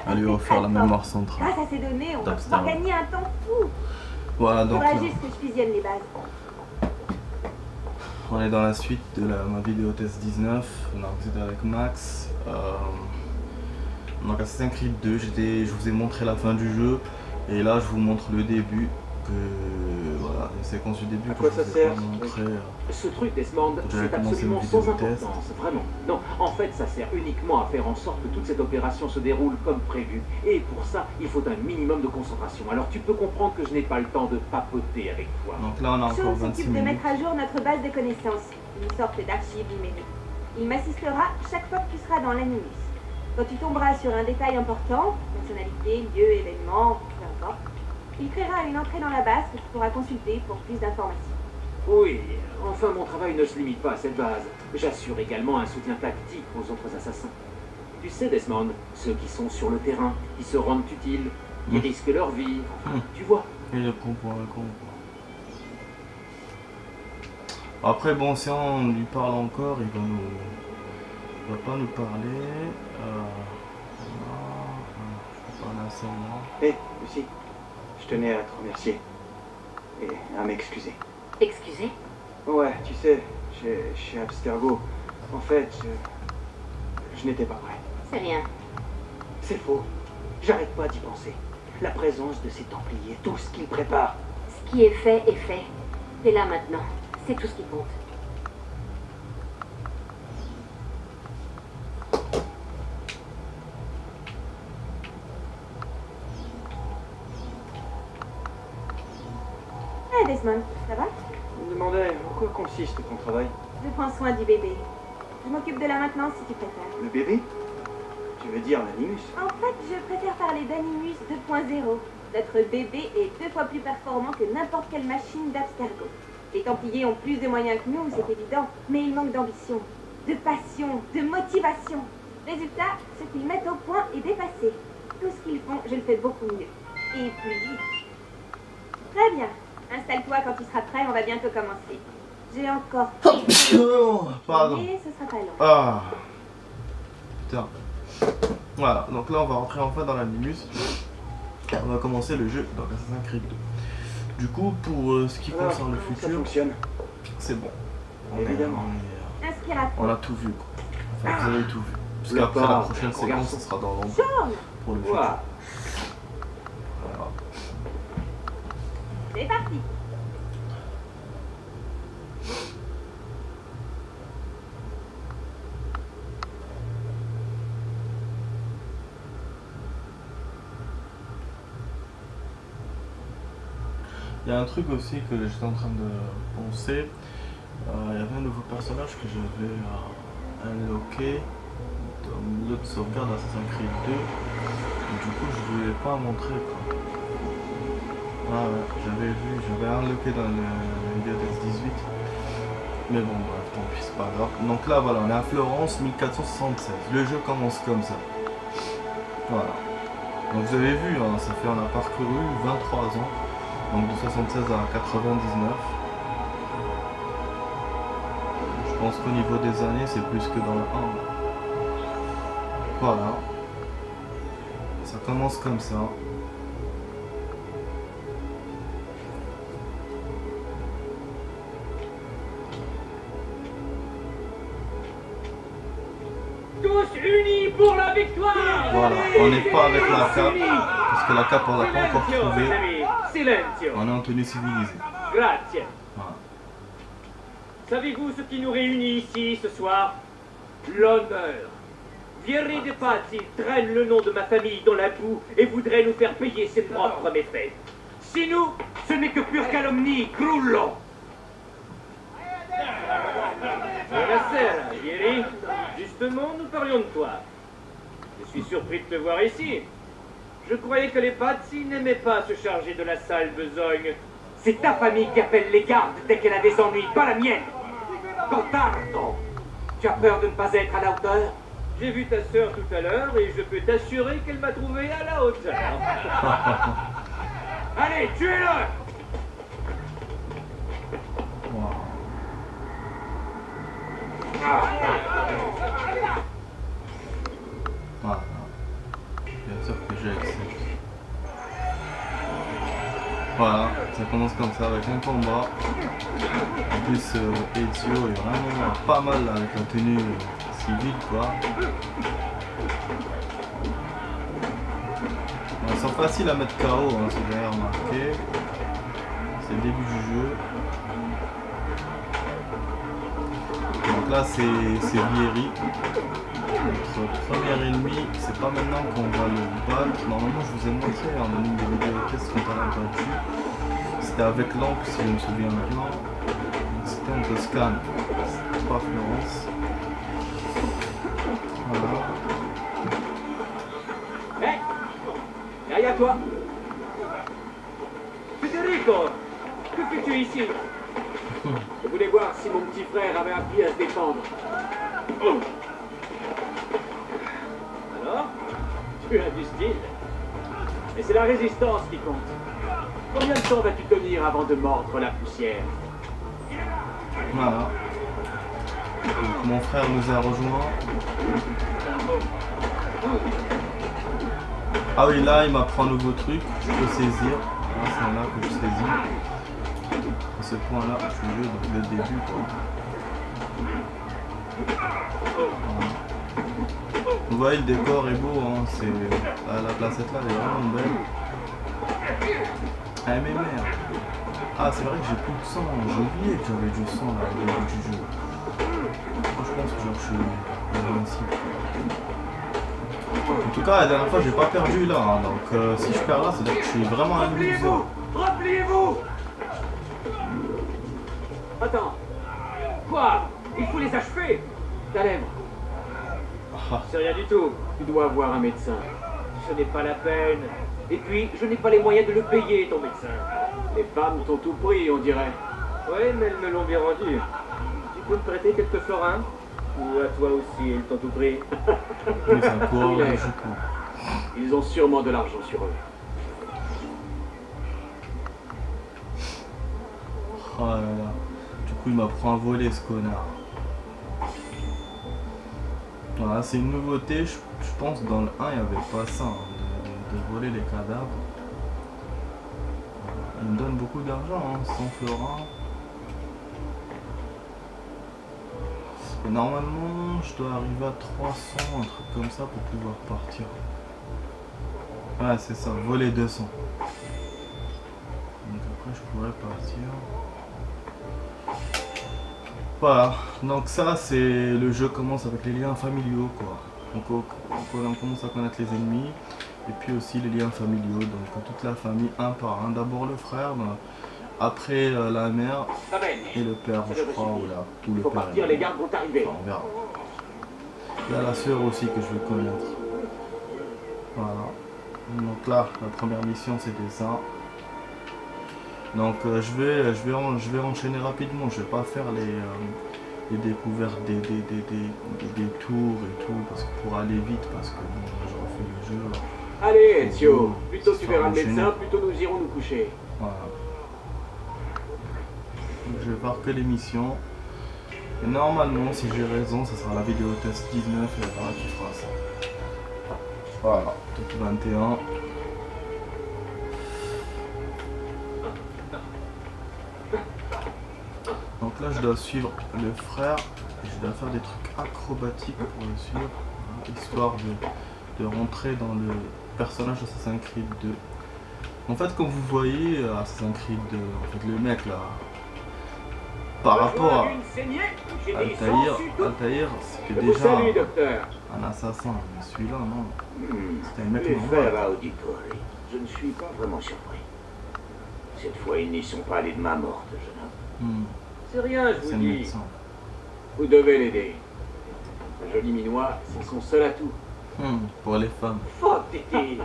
à lui offrir la mémoire centrale. Grâce à ces données, on va pouvoir gagner un temps fou. Voilà, donc faudra juste que je fusionne les bases. on est dans la suite de ma vidéo test 19. Donc c'était avec Max. Donc Assassin's Creed 2, je vous ai montré la fin du jeu. Et là je vous montre le début. Voilà, une séquence du début que je vous ai pas montré. Ce truc Desmond, c'est absolument sans importance, vraiment. Non, en fait, ça sert uniquement à faire en sorte que toute cette opération se déroule comme prévu. Et pour ça, il faut un minimum de concentration. Alors tu peux comprendre que je n'ai pas le temps de papoter avec toi. Donc là, on a encore 26 s'occupe de mettre à jour notre base de connaissances, une sorte d'archive numérique. Il m'assistera chaque fois que tu seras dans l'Animus. Quand tu tomberas sur un détail important, personnalité, lieu, événement, peu importe, il créera une entrée dans la base que tu pourras consulter pour plus d'informations. Oui, enfin mon travail ne se limite pas à cette base. J'assure également un soutien tactique aux autres assassins. Tu sais Desmond, ceux qui sont sur le terrain, qui se rendent utiles, qui risquent leur vie, enfin, tu vois. Et je comprends, je comprends. Après bon, si on lui parle encore, il va pas nous parler. Je peux parler à ça moi. Hé, Lucie, je tenais à te remercier et à m'excuser. Excusez? Ouais, tu sais, chez Abstergo, en fait, je n'étais pas prêt. C'est rien. C'est faux. J'arrête pas d'y penser. La présence de ces Templiers, tout ce qu'ils préparent. Ce qui est fait est fait. T'es là maintenant. C'est tout ce qui compte. Hey Desmond, ça va? Je me demandais en quoi consiste ton travail. Je prends soin du bébé. Je m'occupe de la maintenance si tu préfères. Le bébé? Tu veux dire l'animus? En fait, je préfère parler d'Animus 2.0. Notre bébé est 2 fois plus performant que n'importe quelle machine d'Abstergo. Les Templiers ont plus de moyens que nous, c'est évident, mais ils manquent d'ambition, de passion, de motivation. Résultat, ce qu'ils mettent au point est dépassé. Tout ce qu'ils font, je le fais beaucoup mieux. Et plus vite. Très bien. Installe-toi quand tu seras prêt, on va bientôt commencer. J'ai encore... Pardon. Mais ce sera pas long. Ah. Putain. Voilà, donc là on va rentrer enfin dans l'animus. On va commencer le jeu dans Assassin's Creed 2. Du coup, pour ce qui concerne le futur, c'est bon. Évidemment. On a tout vu quoi. Enfin, vous avez tout vu. Parce qu'après la prochaine séquence, ça sera dans l'ombre pour le futur. Voilà. C'est parti. Il y a un truc aussi que j'étais en train de penser. Il y avait un nouveau personnage que j'avais unlocké dans l'autre sauvegarde Assassin's Creed 2. Et du coup, je ne voulais pas montrer quoi. Ah ouais, j'avais unlocké dans la vidéo test 18. Mais bon, bref, tant pis, c'est pas grave. Donc là, voilà, on est à Florence, 1476. Le jeu commence comme ça. Voilà. Donc vous avez vu, hein, ça fait, on a parcouru 23 ans. Donc de 76 à 99. Je pense qu'au niveau des années, c'est plus que dans le 1. Voilà. Ça commence comme ça. Tous unis pour la victoire! Voilà, on n'est pas avec la cape, parce que la cape on l'a pas encore trouvée. Silenzio. On est en tenue civilisée. Grazie. Voilà. Savez-vous ce qui nous réunit ici ce soir? L'honneur. Vieri de Pazzi traîne le nom de ma famille dans la boue et voudrait nous faire payer ses propres méfaits. Si nous, ce n'est que pure calomnie, Grullo. Buonasera, Vieri. Justement, nous parlions de toi. Je suis surpris de te voir ici. Je croyais que les Pazzi n'aimaient pas se charger de la sale besogne. C'est ta famille qui appelle les gardes dès qu'elle a des ennuis, pas la mienne. Cotardo. Tu as peur de ne pas être à la hauteur? J'ai vu ta sœur tout à l'heure et je peux t'assurer qu'elle m'a trouvé à la hauteur. Allez, tuez-le! Wow. Voilà. Bien sœur que j'ai avec Seth. Voilà, ça commence comme ça avec un combat. En plus, Ezio est vraiment pas mal là, avec la tenue civile quoi. Bon, ils sont faciles à mettre KO, hein, si vous avez remarqué. C'est le début du jeu. Donc là c'est Vieri. Notre premier ennemi, c'est pas maintenant qu'on va le battre. Normalement je vous ai montré en une des vidéos tests quand on l'a battu. C'était avec l'ample si je me souviens bien. C'était en Toscane. C'était pas Florence. Voilà. Hé, derrière toi. Federico, que fais-tu ici? Je voulais voir si mon petit frère avait appris à se défendre. Alors, tu as du style. Et c'est la résistance qui compte. Combien de temps vas-tu tenir avant de mordre la poussière? Voilà. Donc, mon frère nous a rejoint. Ah oui, là il m'apprend un nouveau truc. Je peux saisir. Voilà, c'est là que je saisis. À ce point-là, je joue donc le début quoi. Voilà. Vous voyez le décor est beau, hein. C'est la placette là elle est vraiment belle. Ah mais merde. Ah c'est vrai que j'ai plus de sang, j'ai oublié que j'avais du sang là au début du jeu. Moi, je pense que genre, je suis invincible. En tout cas la dernière fois j'ai pas perdu là, hein. Donc si je perds là c'est à dire que je suis vraiment un loser. Repliez-vous! Repliez-vous! Attends. Quoi? Il faut les achever! Ta lèvre, Ah, C'est rien du tout. tu dois avoir un médecin. Ce n'est pas la peine. Et puis, je n'ai pas les moyens de le payer, ton médecin. Les femmes t'ont tout pris, on dirait. Oui, mais elles me l'ont bien rendu. Tu peux me prêter quelques florins? Ou à toi aussi, ils t'ont tout pris? oui, c'est un coureur de jeu quoi. Ils ont sûrement de l'argent sur eux. Oh là là. Du coup il m'apprend à voler ce connard. Voilà, c'est une nouveauté, je pense dans le 1 il n'y avait pas ça, hein, de voler les cadavres. Il me donne beaucoup d'argent, hein, 100 florins. Et normalement je dois arriver à 300, un truc comme ça pour pouvoir partir. Ouais c'est ça, voler 200. Donc après je pourrais partir. Voilà, donc ça c'est le jeu commence avec les liens familiaux quoi. Donc on commence à connaître les ennemis et puis aussi les liens familiaux, donc toute la famille un par un. D'abord le frère, après la mère Ça mène. et le père je crois, ou le Il faut père. partir, les gardes vont arriver. Enfin, on verra. Il y a la sœur aussi que je vais connaître. Voilà. Donc là, la première mission c'était ça. Donc je vais enchaîner rapidement, je vais pas faire les découvertes des tours et tout, parce que pour aller vite, parce que bon, je refais le jeu. Allez, Ezio, plutôt tu Ça verras le enchaîné. médecin, plutôt nous irons nous coucher. Voilà. Donc, je vais voir que les missions. Et normalement, si j'ai raison, ça sera la vidéo test 19 et la barre qui fera ça. Voilà, tout 21. Donc là je dois suivre le frère et je dois faire des trucs acrobatiques pour le suivre, hein, histoire de rentrer dans le personnage Assassin's Creed 2. En fait comme vous voyez Assassin's Creed 2, en fait le mec là, par rapport à Altaïr, c'était Je vous déjà salue, docteur. un assassin, mais celui-là non, c'était un mec Les normal. frères Auditori, je ne suis pas vraiment surpris. Cette fois, ils n'y sont pas allés de main morte, jeune homme. C'est rien, je C'est vous le dis. médecin. Vous devez l'aider. Le joli minois, c'est son seul atout. Pour les femmes. Fuck, Titi.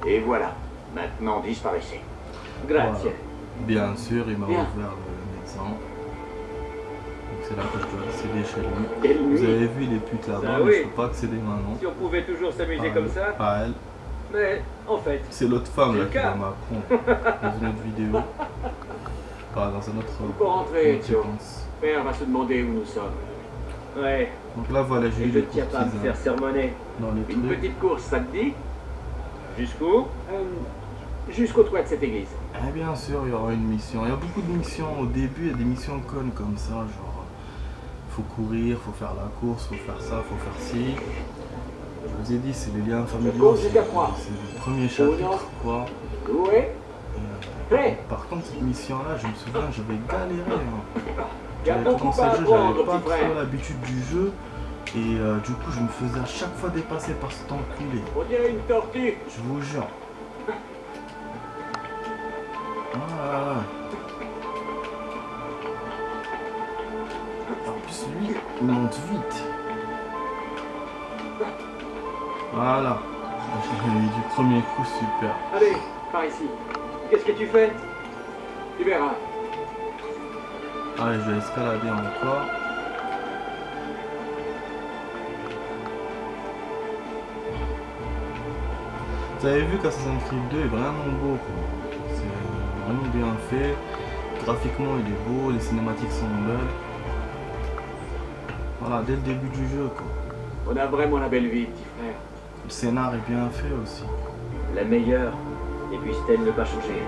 Et voilà, maintenant disparaissez. Grazie. Voilà. Bien sûr, il m'a Bien. ouvert le médecin. Donc c'est là que je dois accéder chez lui. Quelle Vous nuit. avez vu les putes là-bas, Ça, mais oui. je peux pas accéder maintenant. Si on pouvait toujours s'amuser comme ça. Pas elle. Mais, en fait, C'est l'autre femme C'est là le qui cas. va m'apprendre dans une autre vidéo. Pas dans un autre. Faut rentrer, autre Ezio. séquence. Père va se demander où nous sommes. Ouais, Donc là, voilà, j'ai et eu je les tiens pas à me courtisans faire sermonner. dans les Une trucs. petite course, ça te dit? Jusqu'où? Jusqu'au toit de cette église. Eh bien sûr, il y aura une mission. Il y a beaucoup de missions. Au début, il y a des missions connes comme ça, genre faut courir, faut faire la course, faut faire ça, faut faire ci. Je vous ai dit, c'est les liens familiaux. cours jusqu'à trois. C'est le premier chapitre, quoi. Doué. Prêt. Par contre, cette mission-là, je me souviens, j'avais galéré. Hein. Il y a J'avais beaucoup commencé à le jeu, j'avais apprendre, pas petit frère. trop l'habitude du jeu. Et du coup, je me faisais à chaque fois dépasser par cet enculé. On dirait une tortue. Je vous jure. Ah. En plus, lui, il monte vite. Voilà. J'ai eu du premier coup, super. Allez, par ici. Qu'est-ce que tu fais? Tu verras. Allez, je vais escalader encore. Vous avez vu qu'Assassin's Creed 2 est vraiment beau, quoi. C'est vraiment bien fait. Graphiquement, il est beau, les cinématiques sont belles. Voilà, dès le début du jeu, quoi. On a vraiment la belle vie, petit frère. Le scénar est bien fait aussi. La meilleure. Et puis Stella ne pas changer.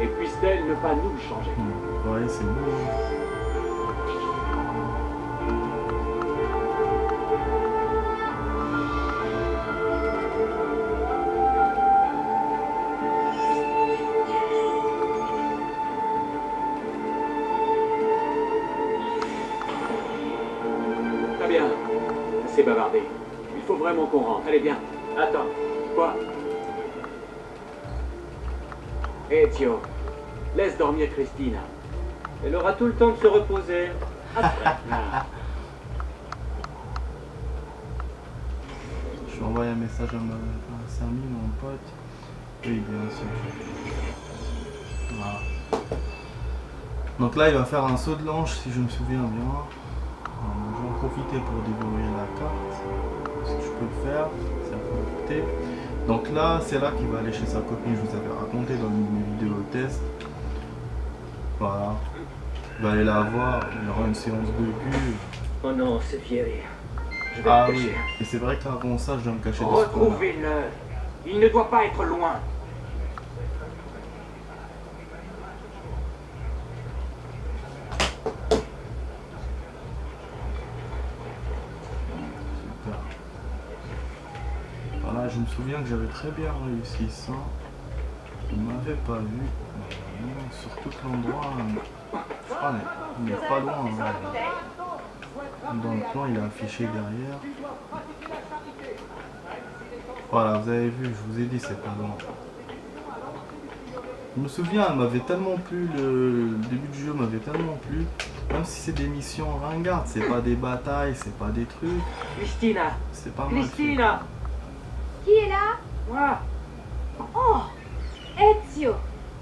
Et puisse-t-elle ne pas nous changer. Ouais, c'est beau. Hein. Très bien. Assez bavardé. Il faut vraiment qu'on rentre. Allez, bien. Attends. Quoi? Ezio, laisse dormir Christina. Elle aura tout le temps de se reposer. Après. Ah. Je vais envoyer un message à Samy, mon pote. Oui, bien sûr. Voilà. Donc là, il va faire un saut de l'ange, si je me souviens bien. Je vais en profiter pour déverrouiller la carte. Ce que je peux le faire, c'est à côté. Donc là, c'est là qu'il va aller chez sa copine, je vous avais raconté dans une vidéo test. Voilà. Il va aller la voir, il y aura une séance de cul. Oh non, c'est Fieri. Je vais Ah me oui, cacher. et c'est vrai qu'avant ça, je dois me cacher dans ce coin-là. Retrouvez-le. Il ne doit pas être loin. Super. Voilà, je me souviens que j'avais très bien réussi ça. Il m'avait pas vu. Non, sur tout l'endroit. Ah, il n'est pas loin. Hein. Dans le plan, il est affiché derrière. Voilà, vous avez vu, je vous ai dit, c'est pas loin. Je me souviens, elle m'avait tellement plu, le début du jeu m'avait tellement plu. Même si c'est des missions ringardes, c'est pas des batailles, c'est pas des trucs. Christina. C'est pas mal. fait. Christina. Qui est là? Moi. Oh, Ezio,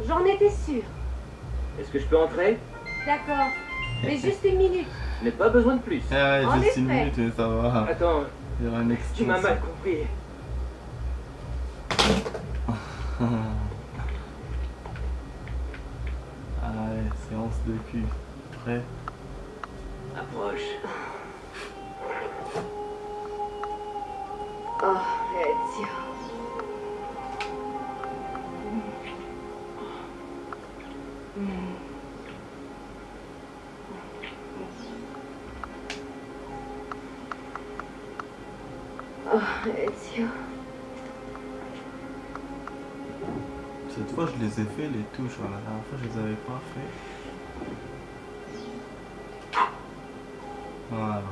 j'en étais sûre. Est-ce que je peux entrer? D'accord, mais juste une minute. Je n'ai pas besoin de plus. Ah, En juste une effet. minute, mais ça va. Attends, Il y aura une tu m'as extension. mal compris. Allez, séance de cul. Prêt? Approche. Oh, Ezio. Oh, Ezio. Cette fois, je les ai fait, les touches. La dernière fois, je les avais pas fait. Voilà.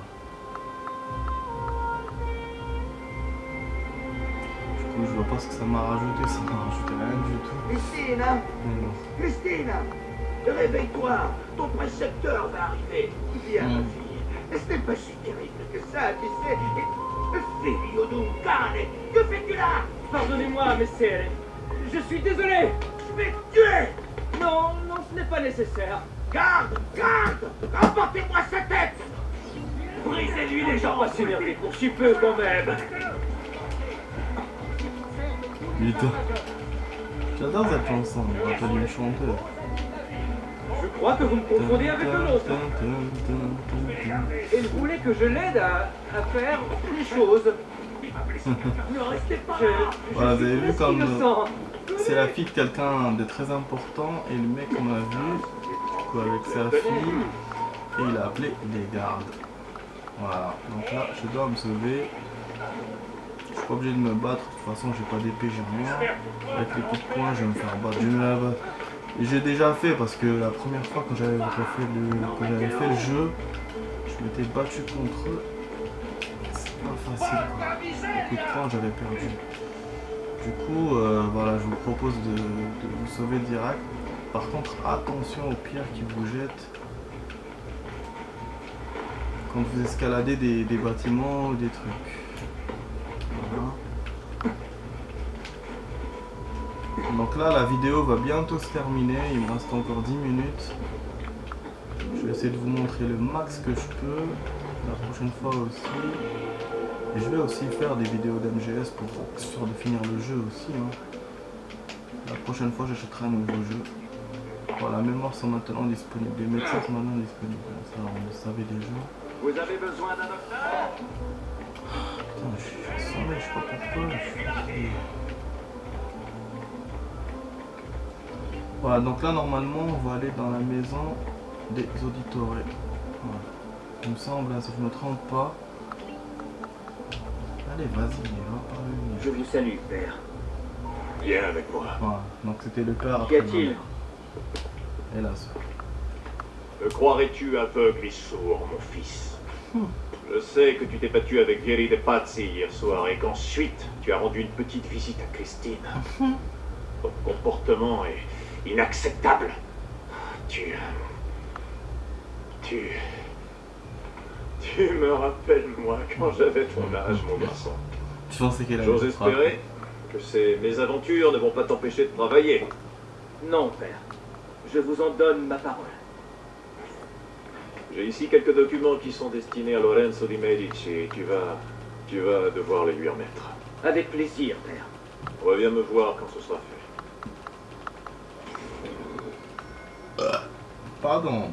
Du coup, je vois pas ce que ça m'a rajouté. Ça m'a rajouté rien du tout. Christina, Mais bon. Christina, réveille-toi, ton précepteur va arriver. Viens, ma fille, ce n'est pas si terrible que ça, tu sais. Figlio d'un cane, que fais-tu là? Pardonnez-moi, messere. Je suis désolé. Je vais te tuer. Non, non, ce n'est pas nécessaire. Garde, garde, emportez-moi sa tête. Brisez-lui les jambes. Pas s'énerver pour si peu quand même. Putain. J'adore cette chanson, on rappelle une chanteuse. Je crois que vous me confondez avec le monstre. Et il voulait que je l'aide à faire des choses. Ne restez pas Voilà, vous avez vu presque comme innocent. c'est la fille de quelqu'un de très important et le mec on a vu du coup avec sa fille et il a appelé les gardes. Voilà, donc là je dois me sauver. Je suis pas obligé de me battre, de toute façon j'ai pas d'épée, j'ai rien. Avec les coups de poing je vais me faire battre. J'ai déjà fait parce que la première fois quand j'avais fait le jeu, je m'étais battu contre eux. C'est pas facile quoi. Les coups de poing j'avais perdu. Du coup voilà, je vous propose de vous sauver direct. Par contre attention aux pierres qui vous jettent quand vous escaladez des bâtiments ou des trucs. Voilà. Donc là la vidéo va bientôt se terminer, il me reste encore 10 minutes. Je vais essayer de vous montrer le max que je peux la prochaine fois aussi. Et je vais aussi faire des vidéos d'MGS pour être sûr de finir le jeu aussi. Hein. La prochaine fois j'achèterai un nouveau jeu. Voilà, les mémoires sont maintenant disponibles, les médecins sont maintenant disponibles. Ça on le savait déjà. Vous avez besoin d'un docteur? Putain, je suis assommé, je sais pas pourquoi. Je suis fatigué. Voilà, donc là normalement on va aller dans la maison des auditorés. Voilà. Il me semble, hein, si je ne me trompe pas. Allez, vas-y, va par lui. Je vous salue, père. Viens avec moi. Voilà, donc c'était le père. Qu'y a-t-il? Hélas. Me croirais-tu aveugle et sourd, mon fils? Je sais que tu t'es battu avec Vieri de Pazzi hier soir et qu'ensuite tu as rendu une petite visite à Christine. Ton comportement est inacceptable. Tu me rappelles, moi, quand j'avais ton âge, mon garçon. Tu pensais qu'elle allait J'ose te frapper. espérer que ces mésaventures ne vont pas t'empêcher de travailler. Non, père. Je vous en donne ma parole. J'ai ici quelques documents qui sont destinés à Lorenzo di Medici et tu vas devoir les lui remettre. Avec plaisir, père. Reviens me voir quand ce sera fait. Pardon.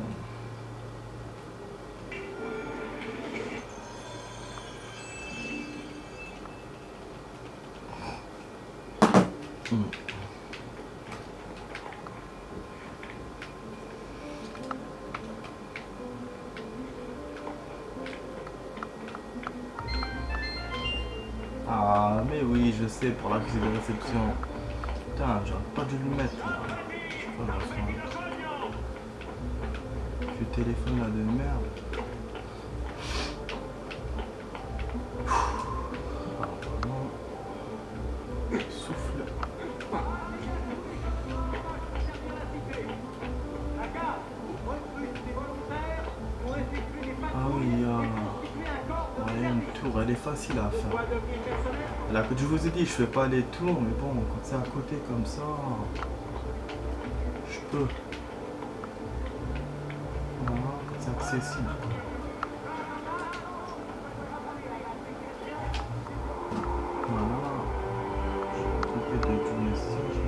Ah mais oui, je sais, pour l'accusé de réception. Putain, j'aurais pas dû le mettre là. Je sais pas, je téléphone là de merde. Ah, pardon. Souffle. Ah oui, ouais, une tour, elle est facile à faire. Là, que je vous ai dit, je fais pas les tours, mais bon, quand c'est à côté comme ça, je peux. Voilà, quand c'est accessible. Voilà. Je vais m'occuper de tout message.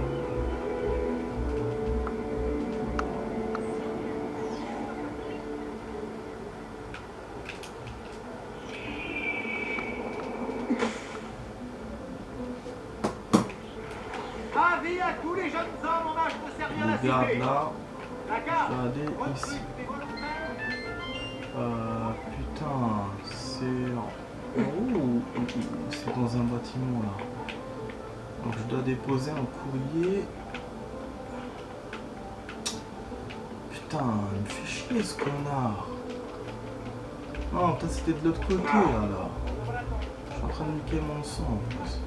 Avis à tous les jeunes hommes en âge de servir la Les gardes cité. là, La garde, je vais aller ici. recrute des volontaires. Putain, c'est... Oh, c'est dans un bâtiment là. Donc je dois déposer un courrier. Putain, il me fait chier ce connard. Non, toi c'était de l'autre côté là. Je suis en train de niquer mon sang en plus.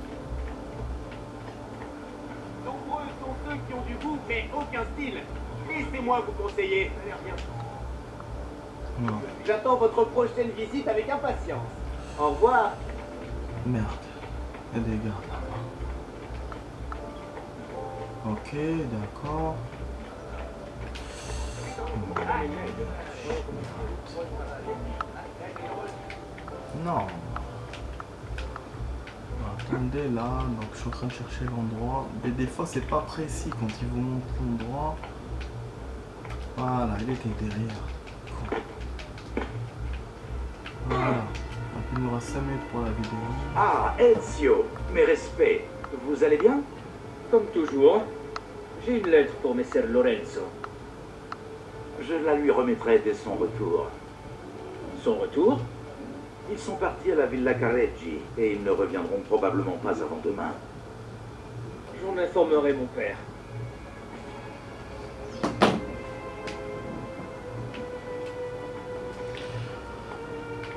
Nombreux sont ceux qui ont du goût, mais aucun style. Laissez-moi vous conseiller. Non, J'attends votre prochaine visite avec impatience. Au revoir. merde. Il y a des gardes là-bas. Ok, d'accord. Non. Attendez là, donc je suis en train de chercher l'endroit. Mais des fois c'est pas précis quand ils vous montrent l'endroit. Voilà, il était derrière. Voilà. Donc il nous reste 5 minutes pour la vidéo. Ah, Ezio, mes respects. Vous allez bien? Comme toujours, j'ai une lettre pour Messer Lorenzo. Je la lui remettrai dès son retour. Son retour? Ils sont partis à la Villa Careggi et ils ne reviendront probablement pas avant demain. J'en informerai mon père.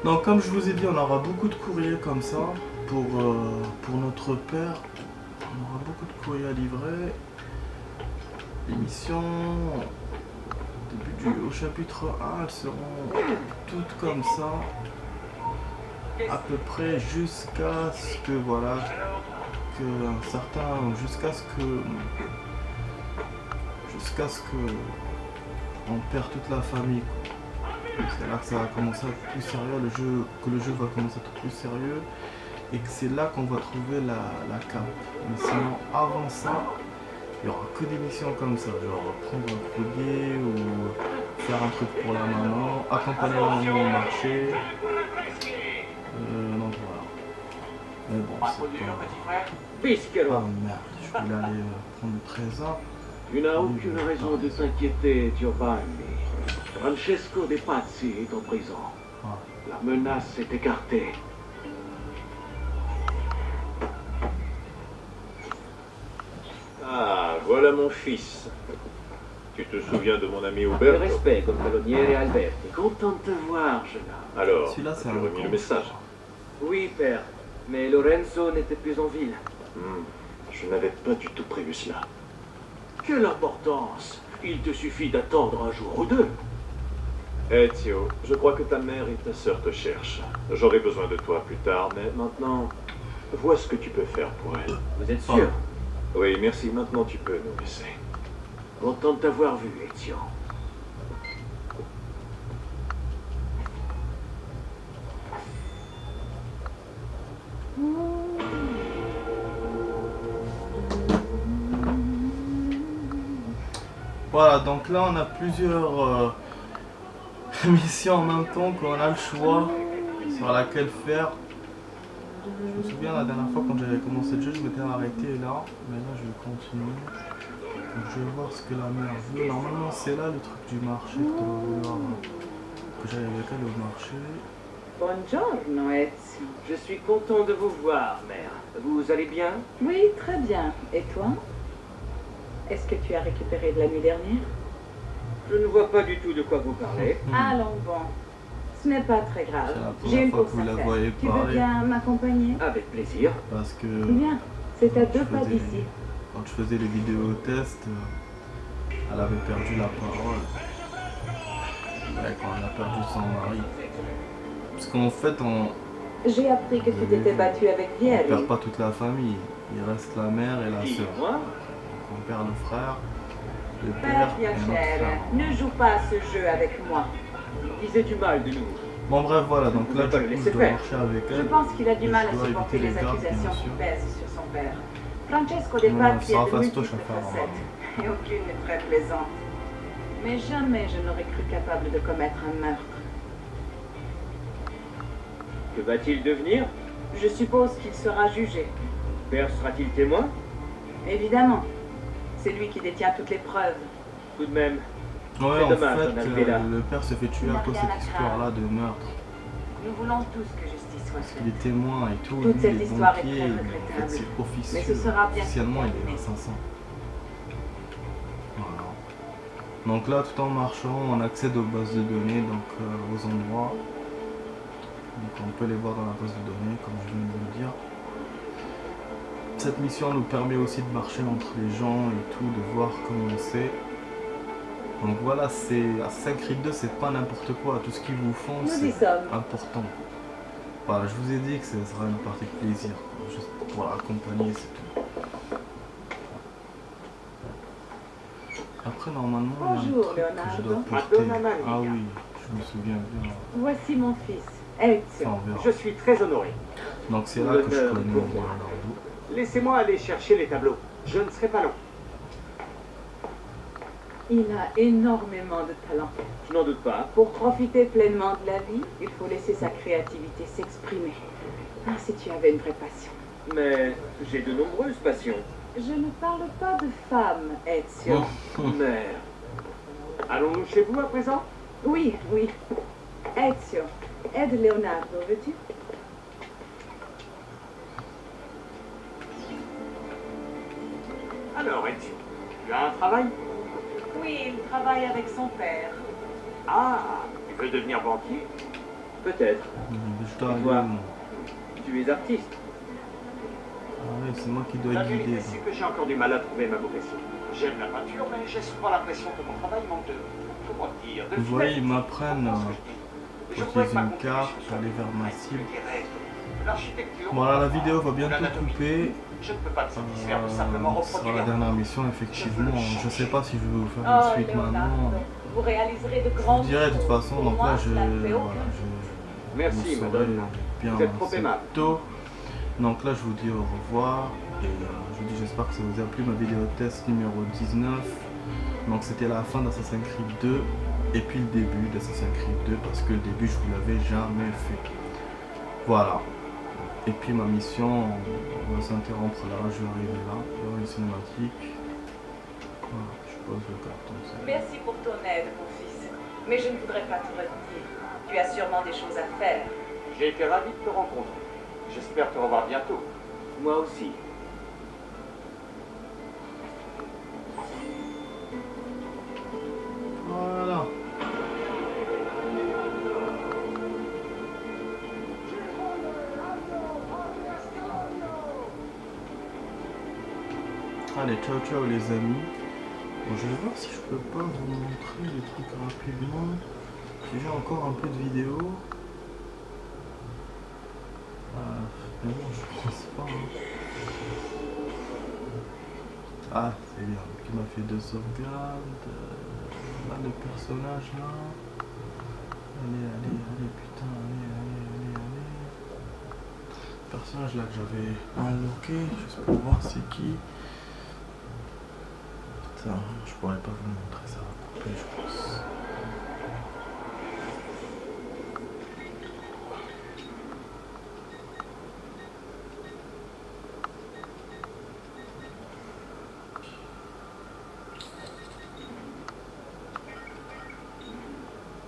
Donc comme je vous ai dit, on aura beaucoup de courriers comme ça pour notre père. On aura beaucoup de courriers à livrer. L'émission au chapitre 1, elles seront toutes comme ça. À peu près jusqu'à ce que voilà jusqu'à ce que on perd toute la famille, quoi. C'est là que ça va commencer à être plus sérieux, que le jeu va commencer à être plus sérieux et que c'est là qu'on va trouver la cape. Mais sinon avant ça, il n'y aura que des missions comme ça, genre prendre un courrier ou faire un truc pour la maman, accompagner la maman au marché. Donc voilà. Mais bon, c'est pas... Bischero. Ah merde, je voulais aller prendre le trésor. Tu n'as aucune raison de t'inquiéter, Giovanni. Francesco De Pazzi est en prison. Ah. La menace est écartée. Ah, voilà mon fils. Tu te souviens de mon ami De Uberto? respect, colonneliere Alberti. Content de te voir, jeune homme. Alors, Celui-là, c'est as-tu un remis le con. message? Oui, père. Mais Lorenzo n'était plus en ville. Je n'avais pas du tout prévu cela. Quelle importance! Il te suffit d'attendre un jour ou deux. Ezio, je crois que ta mère et ta sœur te cherchent. J'aurai besoin de toi plus tard, mais maintenant, vois ce que tu peux faire pour elle. Vous êtes sûr? Oui, merci. Maintenant, tu peux nous laisser. Content de t'avoir vu, Ezio. Voilà, donc là on a plusieurs missions en même temps qu'on a le choix sur laquelle faire. Je me souviens la dernière fois quand j'avais commencé le jeu, je m'étais arrêté là, mais là je vais continuer. Donc je vais voir ce que la mère veut. Normalement c'est là le truc du marché que tu vas vouloir que j'aille avec elle au marché. Buongiorno, Ezio. Je suis content de vous voir, mère. Vous allez bien? Oui, très bien. Et toi? Est-ce que tu as récupéré de la nuit dernière? Je ne vois pas du tout de quoi vous parlez. Allons bon. Ce n'est pas très grave. C'est la première J'ai une fois course que vous à la faire. voyez Tu veux parler. bien m'accompagner? Avec plaisir. Parce que Bien. C'est à quand 2 je pas faisais- d'ici. Quand je faisais les vidéos tests, elle avait perdu la parole. Ouais, quand elle a perdu son mari. Parce qu'en fait, on J'ai appris que tu t'étais battu avec Vieri. perd pas toute la famille. Il reste la mère et la Qui, sœur. moi? Donc on perd le frère, le Père père et notre Piacere, frère. ne joue pas à ce jeu avec moi. Disait du mal de nous. Bon bref, voilà, donc là Vous pouvez pas du le coup, je laisser dois faire. marcher avec Je elle. pense qu'il a du mal à Je dois supporter éviter les les gardes, accusations bien qui sûr. pèsent sur son père. Francesco De Ouais, Pazzi ça a de fastoche multiples à faire, facettes, et aucune n'est très plaisante. Mais jamais je n'aurais cru capable de commettre un meurtre. Que va-t-il devenir? Je suppose qu'il sera jugé. Père sera-t-il témoin? Évidemment. C'est lui qui détient toutes les preuves. Tout de même, Ouais, C'est en dommage fait, d'en arriver là. le père se fait tuer Il à n'a cause de rien cette à histoire-là de meurtre. Nous voulons tous que justice soit Il est faite. témoin et tout. Toute lui, cette il est histoire est banquier, très mais en regrettable. fait, c'est officieux. Mais ce sera bien Officiellement, il est terminé. assassin. Voilà. Donc là, tout en marchant, on accède aux bases de données, donc aux endroits. Donc on peut les voir dans la base de données, comme je viens de vous le dire. Cette mission nous permet aussi de marcher entre les gens et tout, de voir comment c'est. Donc voilà, c'est Assassin's Creed 2, c'est pas n'importe quoi. Tout ce qu'ils vous font, Nous y c'est sommes. important. Voilà, je vous ai dit que ce sera une partie de plaisir, quoi. Juste pour l'accompagner, c'est tout. Après, normalement, il y a un Bonjour, truc que je dois Leonardo. porter. Madonna Maria. Ah oui, je me souviens bien. Voici mon fils, Ça, Ezio. on verra. Je suis très honoré. Donc c'est là que je L'honneur connais pour moi. Leonardo. Laissez-moi aller chercher les tableaux. Je ne serai pas long. Il a énormément de talent. Je n'en doute pas. Pour profiter pleinement de la vie, il faut laisser sa créativité s'exprimer. Ah, si tu avais une vraie passion. Mais j'ai de nombreuses passions. Je ne parle pas de femme, Ezio. Mère. Allons-nous chez vous à présent? Oui, oui. Ezio, aide Leonardo, veux-tu? Alors, Ezio, tu as un travail? Oui, il travaille avec son père. Ah, tu veux devenir banquier? Peut-être. Je dois aller. Toi. Tu es artiste. Ah ouais, c'est moi qui dois La guider. vérité, c'est que j'ai encore du mal à trouver ma vocation. J'aime la peinture, mais j'ai souvent l'impression que mon travail manque de... comment dire, de... Vous voyez, ils m'apprennent à Je utiliser voudrais une ma carte, contribution aller vers ma sur cible. les rêves, l'architecture, Voilà, la vidéo va bientôt l'anatomie. couper. Je ne peux pas te satisfaire de simplement Ce sera la reproduire. dernière mission, effectivement. Je sais pas si je vais vous faire une Oh, suite Leonardo, maintenant. vous réaliserez de Je grands vous dirai de toute façon, Pour donc moi, là cela ne fait aucun voilà, Merci, vous saurez madame. bien Vous êtes trop assez aimable. tôt. Donc là je vous dis au revoir et je vous dis j'espère que ça vous a plu ma vidéo test numéro 19. Donc c'était la fin d'Assassin's Creed 2 et puis le début d'Assassin's Creed 2 parce que le début je vous l'avais jamais fait. Voilà. Et puis ma mission, on va s'interrompre là, je vais arriver là, il y aura une cinématique. Voilà, je pose le carton. Merci pour ton aide, mon fils. Mais je ne voudrais pas te retenir. Tu as sûrement des choses à faire. J'ai été ravi de te rencontrer. J'espère te revoir bientôt. Moi aussi. Voilà. Allez, ciao ciao les amis. Bon, je vais voir si je peux pas vous montrer les trucs rapidement. Si j'ai encore un peu de vidéo. Mais bon, je pense pas. Hein. Ah, c'est bien. Qui m'a fait 2 sauvegardes. Là, le personnage là. Allez, putain, allez. Le personnage là que j'avais unlocké, juste pour voir c'est qui. Putain, je pourrais pas vous montrer ça. Après, je pense.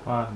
Voilà.